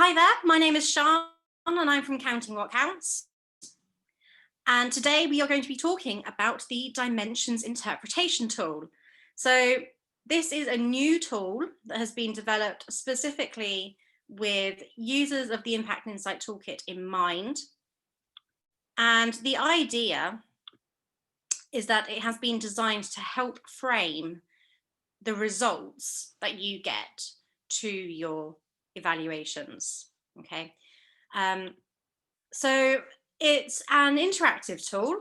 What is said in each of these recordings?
Hi there, my name is Sean and I'm from Counting What Counts. And today we are going to be talking about the dimensions interpretation tool. So this is a new tool that has been developed specifically with users of the Impact and Insight Toolkit in mind. And the idea is that it has been designed to help frame the results that you get to your evaluations. Okay, so it's an interactive tool,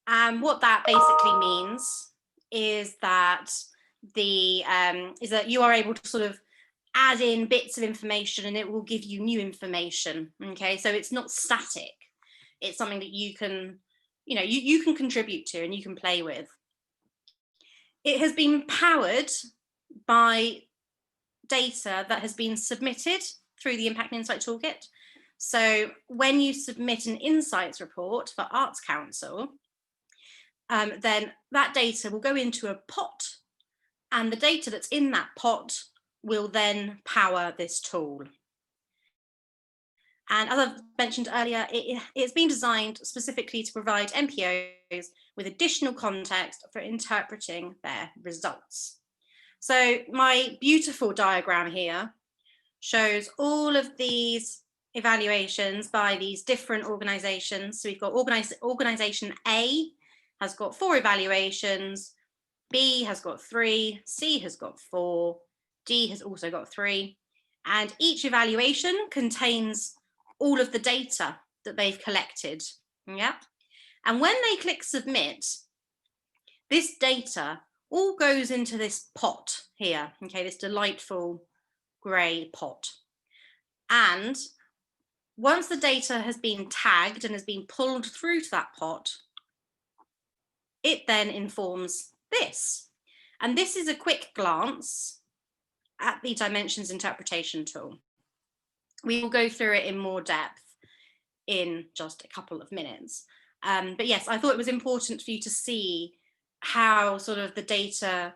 and what that basically means is that you are able to sort of add in bits of information and it will give you new information. Okay, so it's not static, it's something that you can you can contribute to and you can play with. It has been powered by data that has been submitted through the Impact and Insight Toolkit. So when you submit an insights report for Arts Council, then that data will go into a pot, and the data that's in that pot will then power this tool. And as I've mentioned earlier, it's been designed specifically to provide MPOs with additional context for interpreting their results. So my beautiful diagram here shows all of these evaluations by these different organizations. So we've got organization A has got 4 evaluations, B has got 3, C has got 4, D has also got 3, and each evaluation contains all of the data that they've collected. Yeah. And when they click submit, this data all goes into this pot here, okay, this delightful grey pot. And once the data has been tagged and has been pulled through to that pot, it then informs this. And this is a quick glance at the dimensions interpretation tool. We will go through it in more depth in just a couple of minutes. But yes, I thought it was important for you to see how sort of the data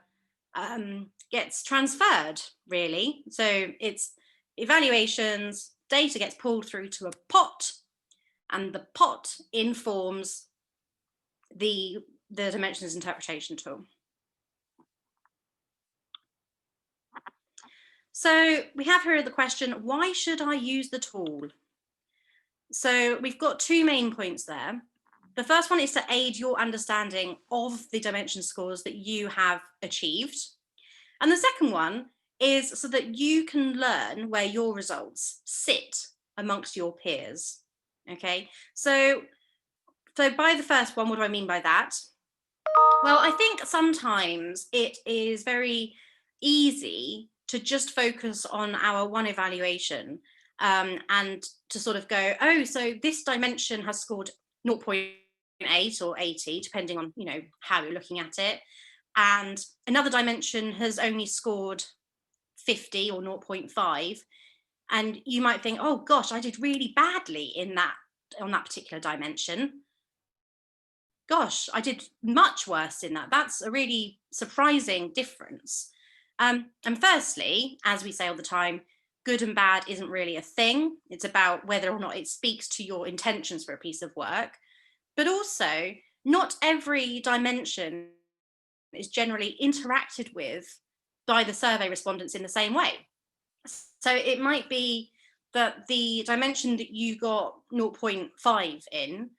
gets transferred, really. So it's evaluations, data gets pulled through to a pot, and the pot informs the dimensions interpretation tool. So we have here the question, why should I use the tool? So we've got 2 main points there. The first one is to aid your understanding of the dimension scores that you have achieved. And the second one is so that you can learn where your results sit amongst your peers. Okay, so by the first one, what do I mean by that? Well, I think sometimes it is very easy to just focus on our one evaluation and to sort of go, oh, so this dimension has scored 0.8 or 80, depending on, how you're looking at it. And another dimension has only scored 50 or 0.5. And you might think, oh gosh, I did really badly on that particular dimension. Gosh, I did much worse in that. That's a really surprising difference. And firstly, as we say all the time, good and bad isn't really a thing. It's about whether or not it speaks to your intentions for a piece of work. But also, not every dimension is generally interacted with by the survey respondents in the same way. So it might be that the dimension that you got 0.5 in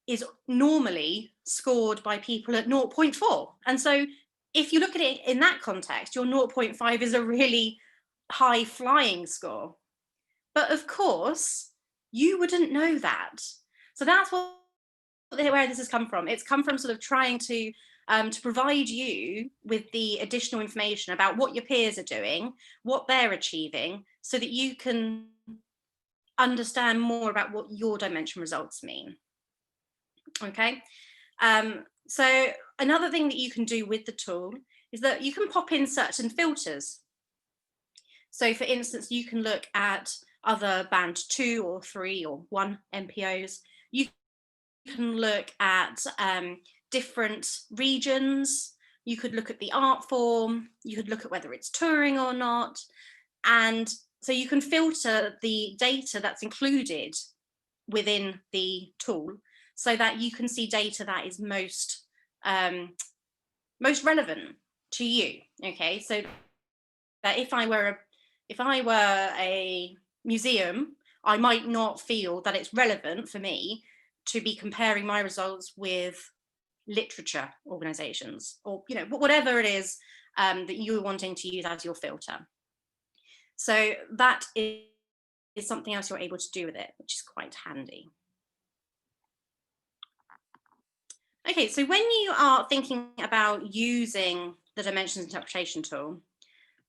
is normally scored by people at 0.4. And so if you look at it in that context, your 0.5 is a really high flying score. But of course, you wouldn't know that. So that's where this has come from. It's come from sort of trying to provide you with the additional information about what your peers are doing, what they're achieving, so that you can understand more about what your dimension results mean. Okay, so another thing that you can do with the tool is that you can pop in certain filters. So for instance, you can look at other band 2 or 3 or 1 MPOs. You can look at different regions. You could look at the art form. You could look at whether it's touring or not. And So you can filter the data that's included within the tool so that you can see data that is most relevant to you. Okay, so that if I were a museum, I might not feel that it's relevant for me to be comparing my results with literature organizations, or whatever it is that you're wanting to use as your filter. So that is something else you're able to do with it, which is quite handy. Okay, so when you are thinking about using the dimensions interpretation tool,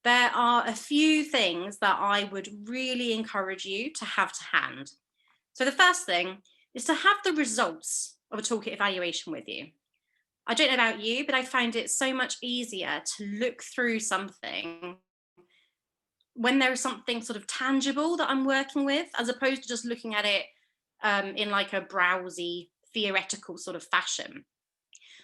there are a few things that I would really encourage you to have to hand. So the first thing is to have the results of a Toolkit evaluation with you. I don't know about you, but I find it so much easier to look through something when there is something sort of tangible that I'm working with, as opposed to just looking at it in like a browsy, theoretical sort of fashion.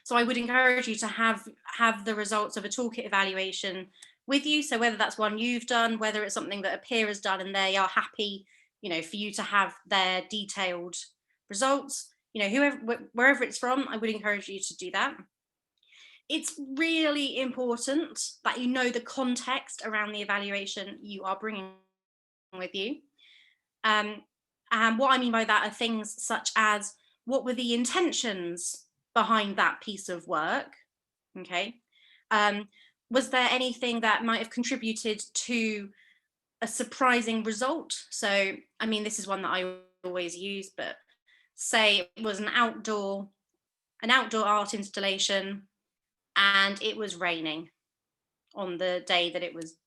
So I would encourage you to have the results of a Toolkit evaluation with you. So whether that's one you've done, whether it's something that a peer has done and they are happy, for you to have their detailed results, wherever it's from, I would encourage you to do that. It's really important that you know the context around the evaluation you are bringing with you. And what I mean by that are things such as, what were the intentions behind that piece of work? Okay. Was there anything that might have contributed to a surprising result? So, I mean, this is one that I always use, but say it was an outdoor art installation and it was raining on the day that it was,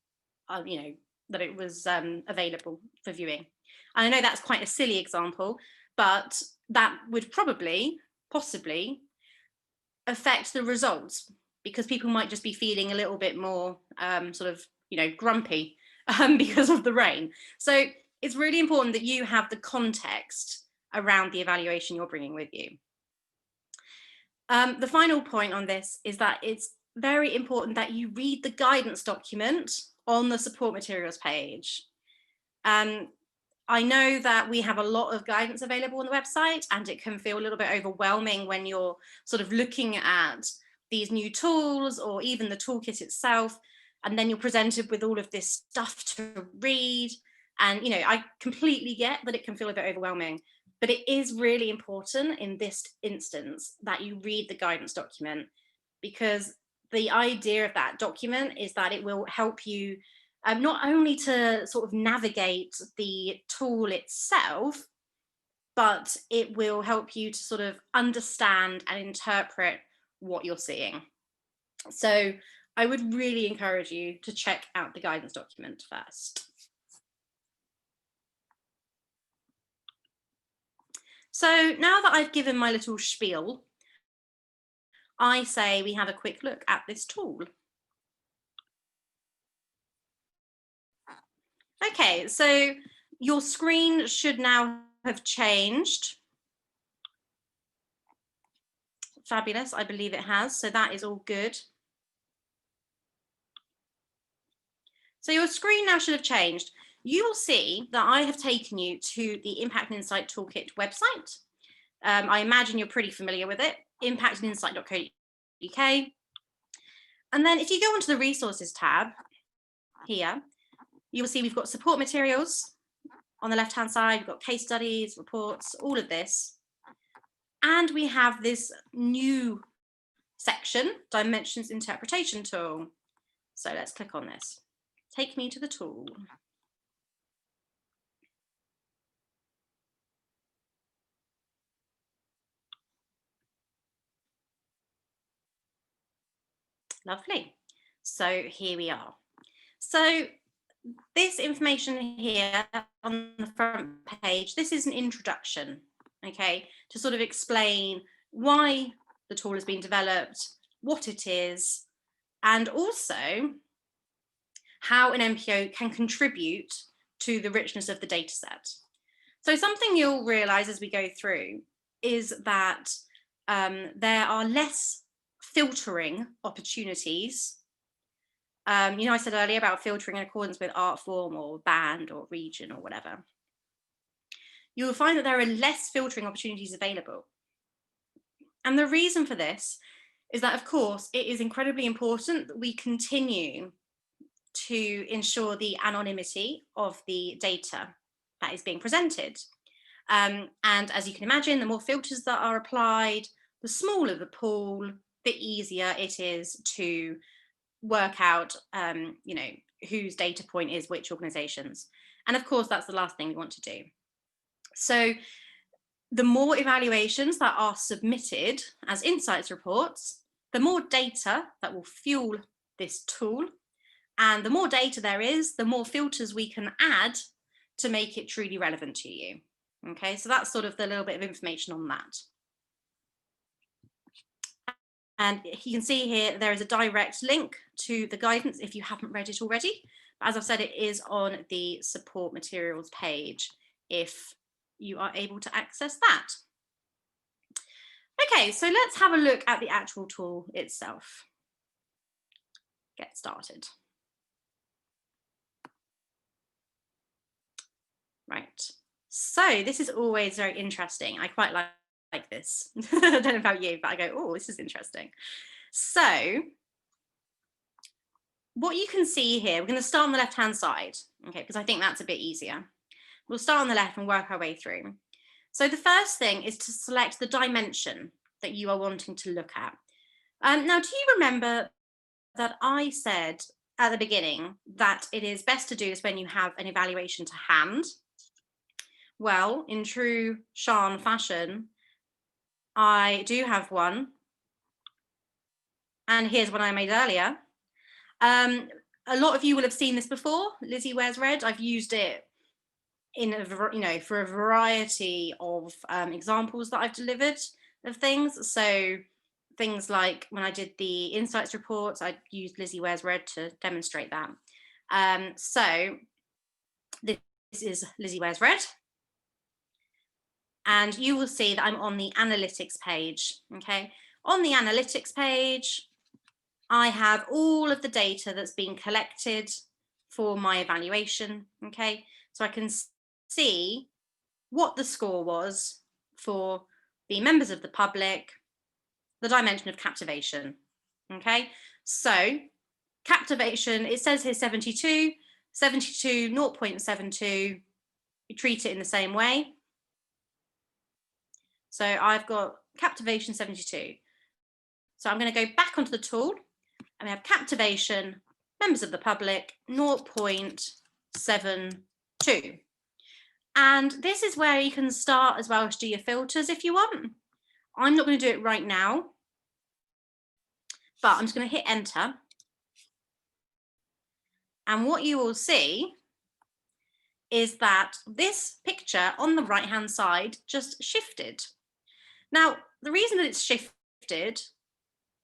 available for viewing. And I know that's quite a silly example, but that would possibly affect the results, because people might just be feeling a little bit more grumpy because of the rain. So it's really important that you have the context around the evaluation you're bringing with you. The final point on this is that it's very important that you read the guidance document on the support materials page. I know that we have a lot of guidance available on the website, and it can feel a little bit overwhelming when you're sort of looking at these new tools or even the toolkit itself, and then you're presented with all of this stuff to read. And I completely get that it can feel a bit overwhelming, but it is really important in this instance that you read the guidance document, because the idea of that document is that it will help you not only to sort of navigate the tool itself, but it will help you to sort of understand and interpret what you're seeing. So I would really encourage you to check out the guidance document first. So now that I've given my little spiel, I say we have a quick look at this tool. Okay, so your screen should now have changed. Fabulous, I believe it has, so that is all good. So your screen now should have changed. You will see that I have taken you to the Impact and Insight Toolkit website. I imagine you're pretty familiar with it, impactandinsight.co.uk. And then if you go onto the resources tab here, you will see we've got support materials on the left-hand side, we've got case studies, reports, all of this. And we have this new section, Dimensions Interpretation Tool. So let's click on this. Take me to the tool. Lovely. So here we are. So this information here on the front page, this is an introduction, okay, to sort of explain why the tool has been developed, what it is, and also how an MPO can contribute to the richness of the data set. So something you'll realize as we go through is that there are less filtering opportunities I said earlier about filtering in accordance with art form or band or region or whatever. You will find that there are less filtering opportunities available. And the reason for this is that, of course, it is incredibly important that we continue to ensure the anonymity of the data that is being presented. And as you can imagine, the more filters that are applied, the smaller the pool, the easier it is to work out, whose data point is which organizations. And of course, that's the last thing we want to do. So the more evaluations that are submitted as insights reports, the more data that will fuel this tool. And the more data there is, the more filters we can add to make it truly relevant to you. Okay, so that's sort of the little bit of information on that. And you can see here, there is a direct link to the guidance if you haven't read it already. But as I've said, it is on the support materials page if you are able to access that. Okay, so let's have a look at the actual tool itself. Get started. Right, so this is always very interesting. I quite like this. I don't know about you, but I go, oh, this is interesting. So what you can see here, we're going to start on the left-hand side, okay, because I think that's a bit easier. We'll start on the left and work our way through. So the first thing is to select the dimension that you are wanting to look at. Now, do you remember that I said at the beginning that it is best to do this when you have an evaluation to hand? Well, in true Sian fashion, I do have one. And here's one I made earlier. A lot of you will have seen this before. Lizzie Wears Red. I've used it in for a variety of examples that I've delivered of things. So things like when I did the insights reports, I used Lizzie Wears Red to demonstrate that. So this is Lizzie Wears Red. And you will see that I'm on the analytics page. Okay, on the analytics page, I have all of the data that's been collected for my evaluation. Okay, so I can see what the score was for the members of the public, the dimension of captivation. Okay, so captivation, it says here 72, 0.72, you treat it in the same way. So I've got captivation 72. So I'm going to go back onto the tool and we have captivation, members of the public, 0.72. And this is where you can start as well as do your filters if you want. I'm not going to do it right now, but I'm just going to hit enter. And what you will see is that this picture on the right-hand side just shifted. Now, the reason that it's shifted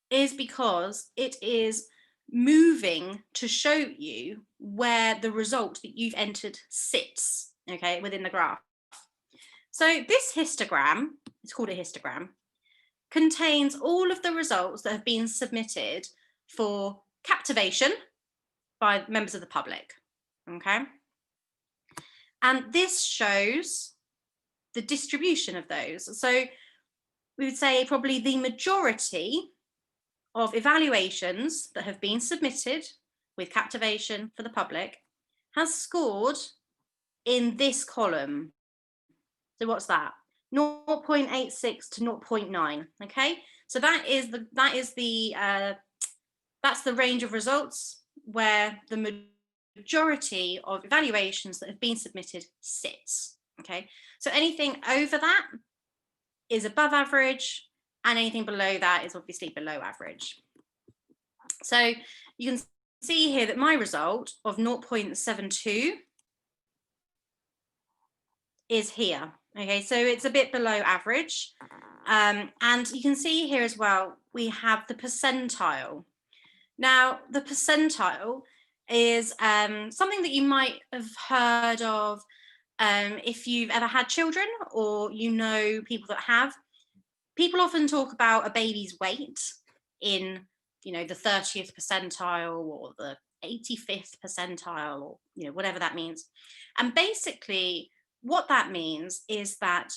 is because it is moving to show you where the result that you've entered sits, okay, within the graph. So this histogram, it's called a histogram, contains all of the results that have been submitted for captivation by members of the public, okay? And this shows the distribution of those. So we would say probably the majority of evaluations that have been submitted with captivation for the public has scored in this column. So what's that? 0.86 to 0.9. Okay, so that's the range of results where the majority of evaluations that have been submitted sits. Okay, so anything over that is above average, and anything below that is obviously below average. So you can see here that my result of 0.72 is here. Okay, so it's a bit below average. And you can see here as well, we have the percentile. Now, the percentile is something that you might have heard of if you've ever had children or you know people that have. People often talk about a baby's weight in, the 30th percentile or the 85th percentile, or whatever that means. And basically what that means is that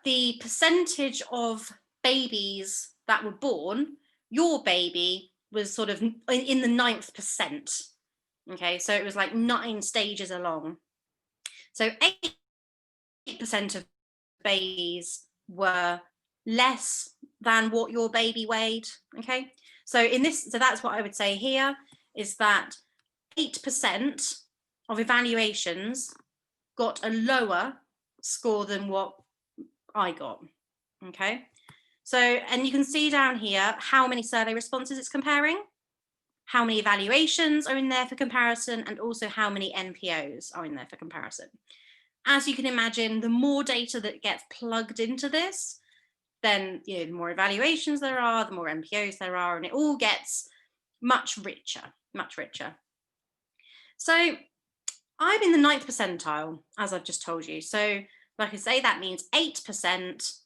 the percentage of babies that were born, your baby was sort of in the 9th percent. Okay, so it was like 9 stages along. So 8% of babies were less than what your baby weighed. Okay, so that's what I would say here, is that 8% of evaluations got a lower score than what I got. Okay, so, and you can see down here how many survey responses it's comparing, how many evaluations are in there for comparison, and also how many NPOs are in there for comparison. As you can imagine, the more data that gets plugged into this, then the more evaluations there are, the more NPOs there are, and it all gets much richer, much richer. So I'm in the 9th percentile, as I've just told you. So like I say, that means 8%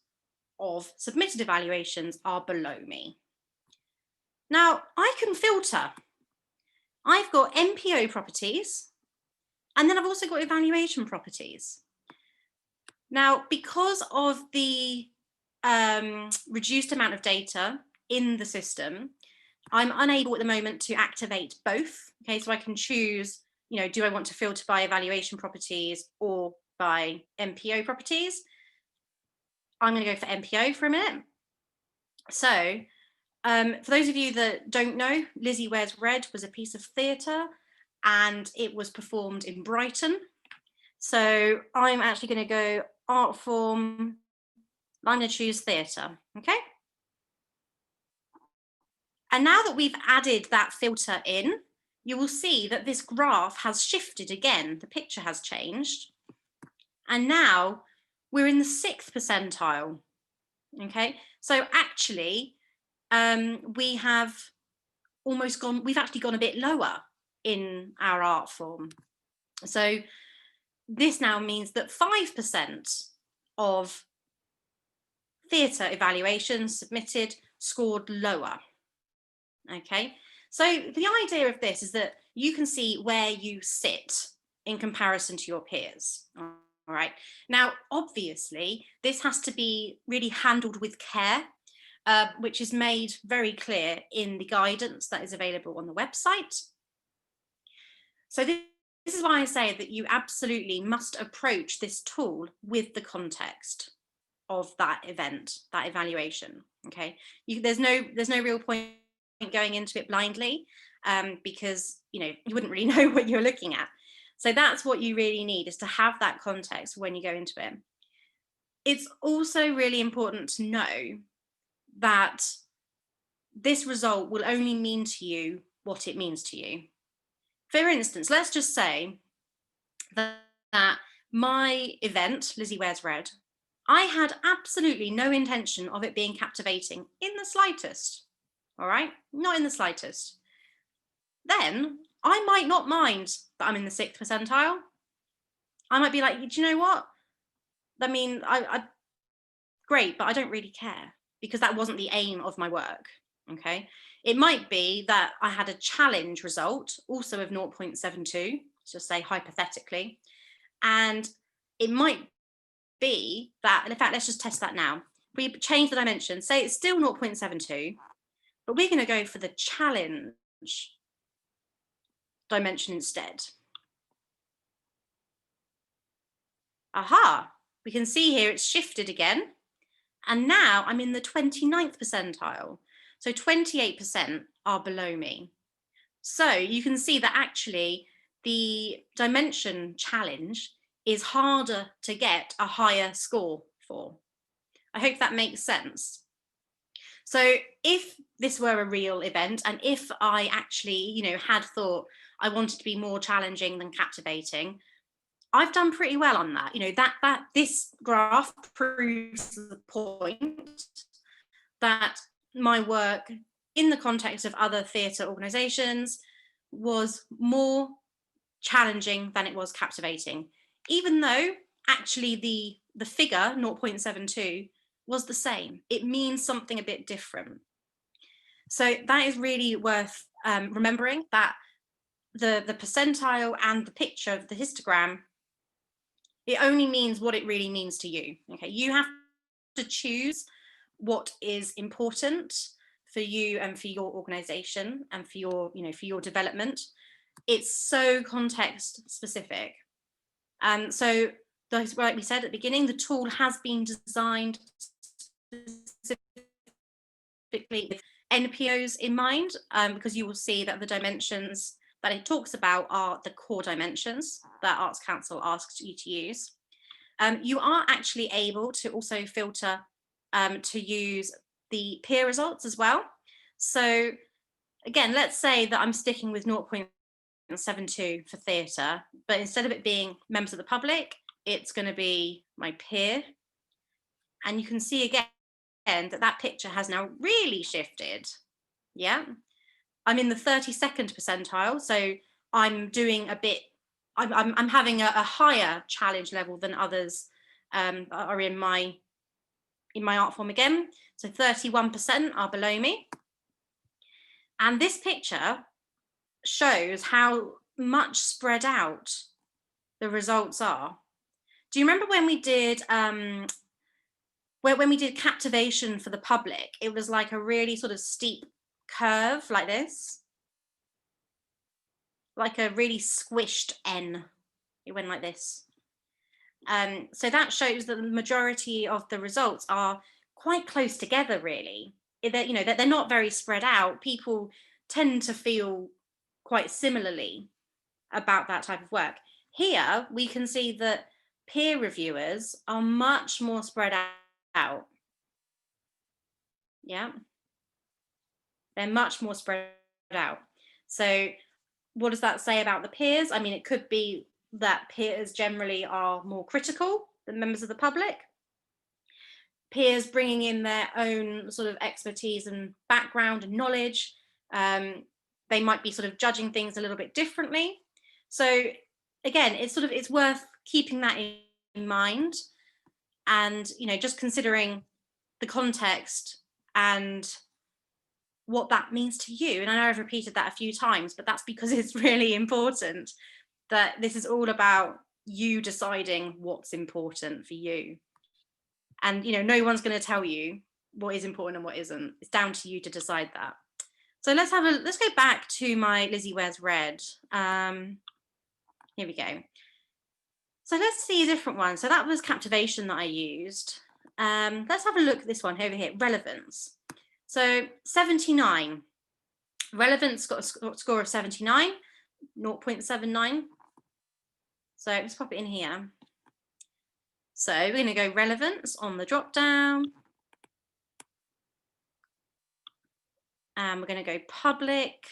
of submitted evaluations are below me. Now I can filter. I've got NPO properties, and then I've also got evaluation properties. Now, because of the reduced amount of data in the system, I'm unable at the moment to activate both. Okay, so I can choose, do I want to filter by evaluation properties or by NPO properties? I'm going to go for NPO for a minute. So for those of you that don't know, Lizzie Wears Red was a piece of theatre, and it was performed in Brighton. So I'm actually going to go art form. I'm going to choose theatre. Okay. And now that we've added that filter in, you will see that this graph has shifted again. The picture has changed. And now we're in the 6th percentile. Okay. So actually, we've actually gone a bit lower in our art form. So this now means that 5% of theatre evaluations submitted scored lower. Okay, so the idea of this is that you can see where you sit in comparison to your peers. All right, now obviously this has to be really handled with care, which is made very clear in the guidance that is available on the website. So this is why I say that you absolutely must approach this tool with the context of that event, that evaluation. Okay, there's no real point going into it blindly, because you wouldn't really know what you're looking at. So that's what you really need, is to have that context when you go into it. It's also really important to know that this result will only mean to you what it means to you. For instance, let's just say that my event, Lizzie Wears Red, I had absolutely no intention of it being captivating in the slightest. All right, not in the slightest. Then I might not mind that I'm in the 6th percentile. I might be like, do you know what? I mean, I great, but I don't really care, because that wasn't the aim of my work. Okay, it might be that I had a challenge result also of 0.72, let's just say hypothetically, and it might be that, and in fact, let's just test that now. We change the dimension, say it's still 0.72, but we're going to go for the challenge dimension instead. Aha, we can see here it's shifted again, and now I'm in the 29th percentile. So 28% are below me. So you can see that actually the dimension challenge is harder to get a higher score for. I hope that makes sense. So if this were a real event, and if I actually, had thought I wanted to be more challenging than captivating, I've done pretty well on that. That this graph proves the point that my work in the context of other theatre organisations was more challenging than it was captivating, even though actually the figure 0.72 was the same. It means something a bit different. So that is really worth remembering, that the percentile and the picture of the histogram, it only means what it really means to you. Okay, you have to choose what is important for you and for your organization and for your, for your development. It's so context specific. So like we said at the beginning, the tool has been designed specifically with NPOs in mind, because you will see that the dimensions that it talks about are the core dimensions that Arts Council asks you to use. You are actually able to also filter to use the peer results as well. So again, let's say that I'm sticking with 0.72 for theatre, but instead of it being members of the public, it's going to be my peer. And you can see again that picture has now really shifted. Yeah, I'm in the 32nd percentile, so I'm doing a bit, I'm having a higher challenge level than others are in my art form again. So 31% are below me. And this picture shows how much spread out the results are. Do you remember when we did when we did captivation for the public? It was like a really sort of steep curve like this, like a really squished N. It went like this. So that shows that the majority of the results are quite close together, really. That they're not very spread out. People tend to feel quite similarly about that type of work. Here we can see that peer reviewers are much more spread out. Yeah, they're much more spread out. So what does that say about the peers? I mean, it could be that peers generally are more critical than members of the public. Peers bringing in their own sort of expertise and background and knowledge. They might be sort of judging things a little bit differently. So again, it's worth keeping that in mind, and just considering the context and what that means to you. And I know I've repeated that a few times, but that's because it's really important, that this is all about you deciding what's important for you. And no one's going to tell you what is important and what isn't. It's down to you to decide that. So let's go back to my Lizzie Wears Red. Here we go. So let's see a different one. So that was captivation that I used. Let's have a look at this one over here, relevance. So 79. Relevance got a score of 79, 0.79. So let's pop it in here. So we're going to go relevance on the drop down. And we're going to go public.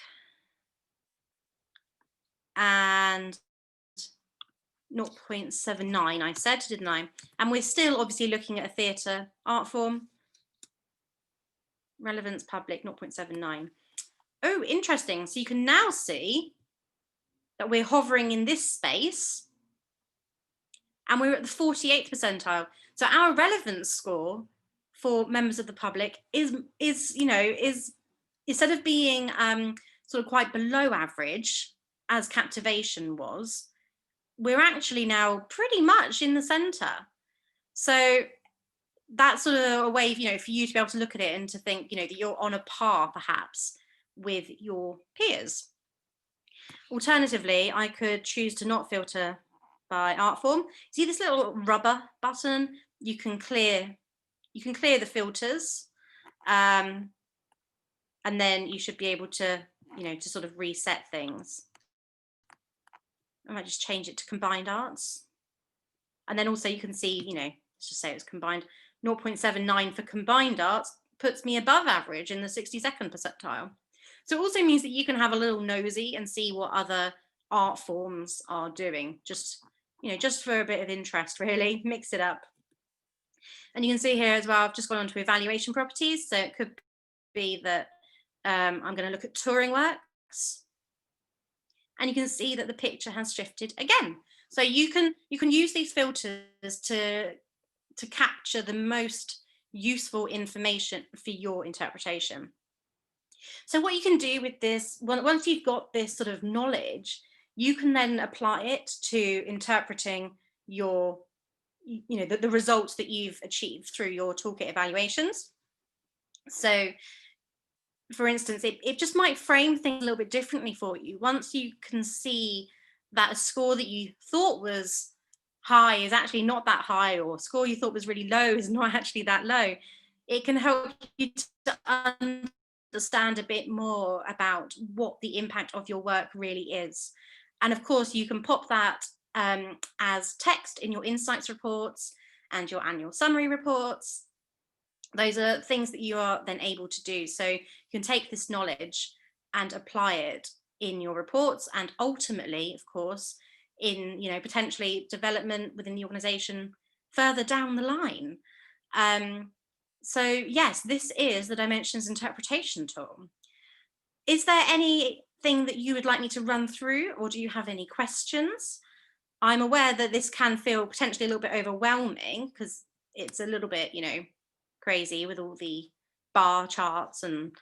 And 0.79, I said, didn't I? And we're still obviously looking at a theatre art form. Relevance public 0.79. Oh, interesting. So you can now see that we're hovering in this space and we're at the 48th percentile. So our relevance score for members of the public is instead of being sort of quite below average as captivation was, we're actually now pretty much in the center. So that's sort of a way, for you to be able to look at it and to think, that you're on a par perhaps with your peers. Alternatively, I could choose to not filter by art form. See this little rubber button? You can clear the filters, and then you should be able to, to sort of reset things. I might just change it to combined arts. And then also you can see, let's just say it's combined. 0.79 for combined arts puts me above average in the 62nd percentile. So it also means that you can have a little nosy and see what other art forms are doing, just for a bit of interest, really, mix it up. And you can see here as well, I've just gone on to evaluation properties. So it could be that I'm going to look at touring works. And you can see that the picture has shifted again. So you can use these filters to capture the most useful information for your interpretation. So what you can do with this, once you've got this sort of knowledge, you can then apply it to interpreting your, the results that you've achieved through your toolkit evaluations. So for instance, it just might frame things a little bit differently for you. Once you can see that a score that you thought was high is actually not that high, or a score you thought was really low is not actually that low, it can help you to understand a bit more about what the impact of your work really is. And of course, you can pop that as text in your insights reports and your annual summary reports. Those are things that you are then able to do. So you can take this knowledge and apply it in your reports, and ultimately, of course, in potentially development within the organization further down the line. So yes, this is the Dimensions interpretation tool. Is there anything that you would like me to run through, or do you have any questions? I'm aware that this can feel potentially a little bit overwhelming because it's a little bit, crazy with all the bar charts and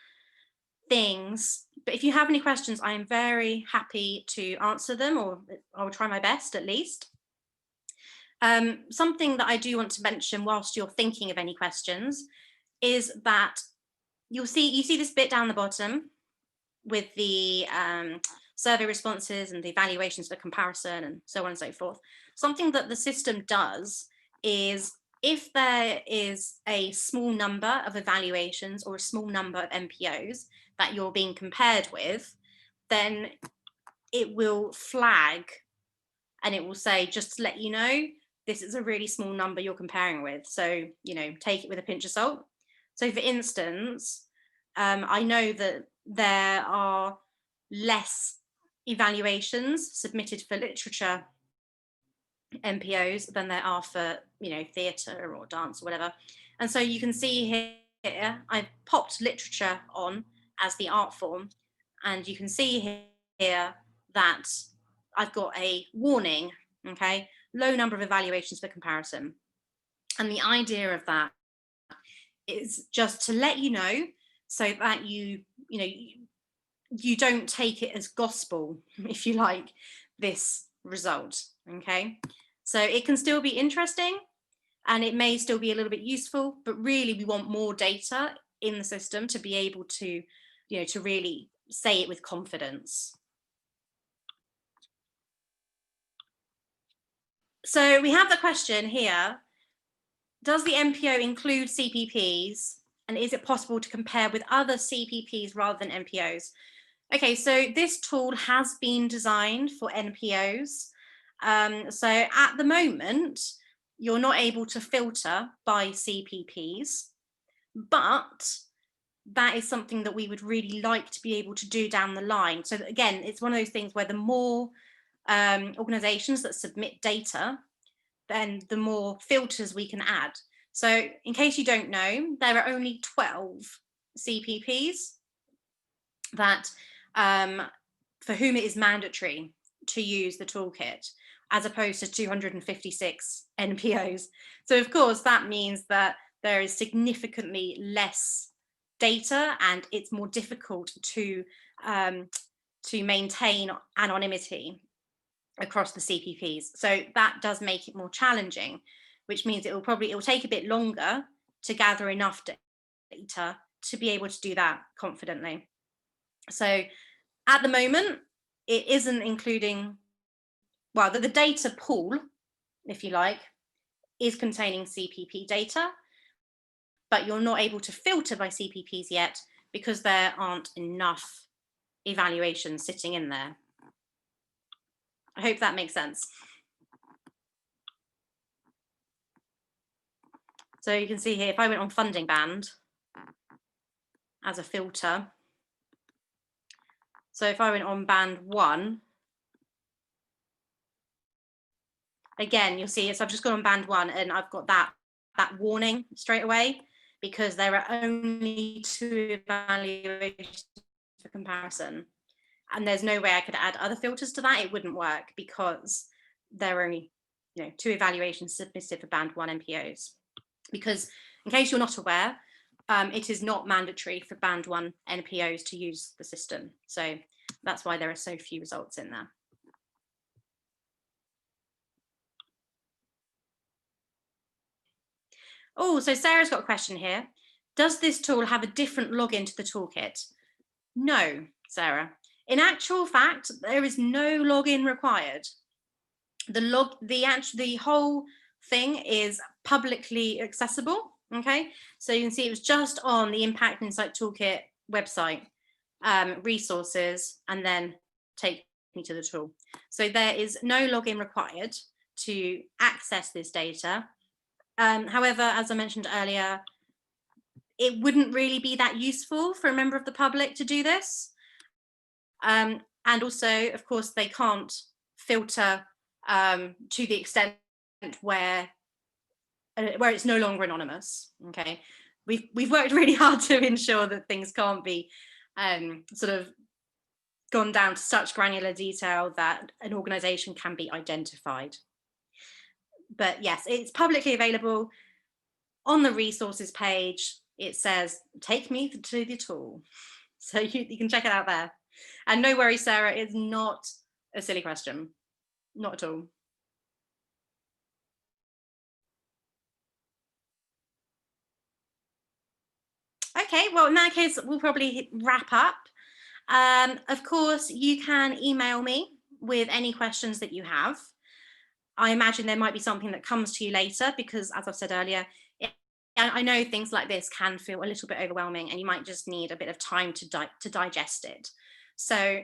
things. But if you have any questions, I am very happy to answer them, or I will try my best at least. Something that I do want to mention whilst you're thinking of any questions is that you see this bit down the bottom with the survey responses and the evaluations for comparison and so on and so forth. Something that the system does is, if there is a small number of evaluations or a small number of MPOs that you're being compared with, then it will flag and it will say, just to let you know, this is a really small number you're comparing with. So, take it with a pinch of salt. So for instance, I know that there are less evaluations submitted for literature MPOs than there are for theatre or dance or whatever. And so you can see here I've popped literature on as the art form, and you can see here that I've got a warning, okay, low number of evaluations for comparison. And the idea of that is just to let you know, so that you don't take it as gospel, if you like, this result. Okay, so it can still be interesting and it may still be a little bit useful, but really we want more data in the system to be able to, to really say it with confidence. So we have the question here: does the MPO include CPPs, and is it possible to compare with other CPPs rather than MPOs? Okay, so this tool has been designed for NPOs. So at the moment, you're not able to filter by CPPs, but that is something that we would really like to be able to do down the line. So again, it's one of those things where the more organizations that submit data, then the more filters we can add. So in case you don't know, there are only 12 CPPs that for whom it is mandatory to use the toolkit, as opposed to 256 NPOs. So of course, that means that there is significantly less data and it's more difficult to maintain anonymity across the CPPs. So that does make it more challenging, which means it will take a bit longer to gather enough data to be able to do that confidently. So at the moment, it isn't including, well, the data pool, if you like, is containing CPP data, but you're not able to filter by CPPs yet because there aren't enough evaluations sitting in there. I hope that makes sense. So you can see here, if I went on funding band as a filter, so if I went on band 1, again, you'll see, so I've just gone on band 1 and I've got that warning straight away, because there are only 2 evaluations for comparison. And there's no way I could add other filters to that. It wouldn't work because there are only 2 evaluations submitted for band 1 MPOs. Because In case you're not aware, it is not mandatory for Band 1 NPOs to use the system. So that's why there are so few results in there. Oh, so Sarah's got a question here. Does this tool have a different login to the toolkit? No, Sarah. In actual fact, there is no login required. The whole thing is publicly accessible. Okay, so you can see it was just on the Impact Insight Toolkit website, resources, and then take me to the tool. So there is no login required to access this data. However, as I mentioned earlier, it wouldn't really be that useful for a member of the public to do this. And also, of course, they can't filter to the extent where it's no longer anonymous. Okay, we've worked really hard to ensure that things can't be sort of gone down to such granular detail that an organization can be identified. But yes, it's publicly available on the resources page. It says, take me to the tool. So you can check it out there. And no worries, Sarah, it's not a silly question. Not at all. Okay, well, in that case, we'll probably wrap up. Of course, you can email me with any questions that you have. I imagine there might be something that comes to you later because, as I've said earlier, I know things like this can feel a little bit overwhelming and you might just need a bit of time to digest it. So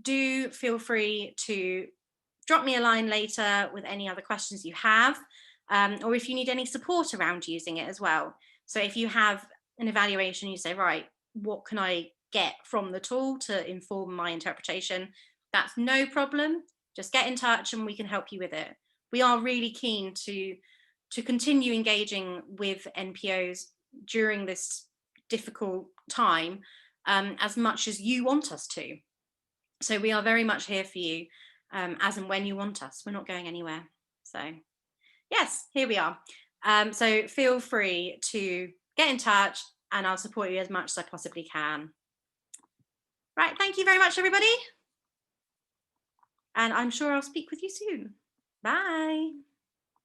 do feel free to drop me a line later with any other questions you have, or if you need any support around using it as well. So if you have an evaluation, you say, right, what can I get from the tool to inform my interpretation? That's no problem. Just get in touch and we can help you with it. We are really keen to continue engaging with NPOs during this difficult time as much as you want us to. So we are very much here for you as and when you want us. We're not going anywhere. So yes, here we are. So feel free to get in touch and I'll support you as much as I possibly can. Right, thank you very much, everybody. And I'm sure I'll speak with you soon. Bye.